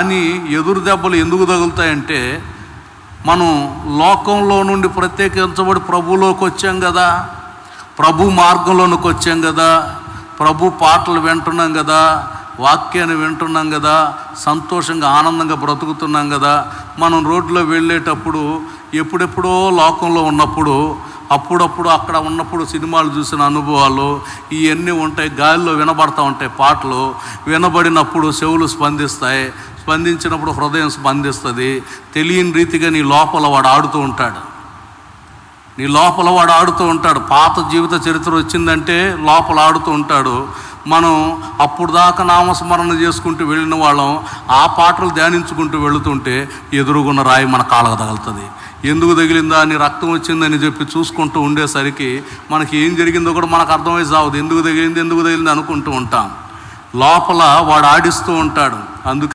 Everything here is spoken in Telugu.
కానీ ఎదురు దెబ్బలు ఎందుకు తగులుతాయంటే మనం లోకంలో నుండి ప్రత్యేకించబడి ప్రభువులోకి వచ్చాం కదా, ప్రభు మార్గంలోనికి వచ్చాం కదా, ప్రభు పాటలు వింటున్నాం కదా, వాక్యాన్ని వింటున్నాం కదా, సంతోషంగా ఆనందంగా బ్రతుకుతున్నాం కదా. మనం రోడ్లో వెళ్ళేటప్పుడు ఎప్పుడెప్పుడో లోకంలో ఉన్నప్పుడు అప్పుడప్పుడు అక్కడ ఉన్నప్పుడు సినిమాలు చూసిన అనుభవాలు ఇవన్నీ ఉంటాయి. గాలిలో వినబడతా ఉంటాయి పాటలు. వినబడినప్పుడు చెవులు స్పందిస్తాయి, స్పందించినప్పుడు హృదయం స్పందిస్తుంది. తెలియని రీతిగా నీ లోపల వాడు ఆడుతూ ఉంటాడు, నీ లోపల వాడు ఆడుతూ ఉంటాడు. పాత జీవిత చరిత్ర వచ్చిందంటే లోపల ఆడుతూ ఉంటాడు. మనం అప్పుడు దాకా నామస్మరణ చేసుకుంటూ వెళ్ళిన వాళ్ళం ఆ పాటలు ధ్యానించుకుంటూ వెళుతుంటే ఎదురుగున్న రాయి మన కాళ్ళకు తగులుతుంది. ఎందుకు తగిలిందా అని, రక్తం వచ్చిందని చెప్పి చూసుకుంటూ ఉండేసరికి మనకి ఏం జరిగిందో కూడా మనకు అర్థమై సావదు. ఎందుకు తగిలింది అనుకుంటూ ఉంటాం. లోపల వాడు ఆడిస్తూ ఉంటాడు. అందుకే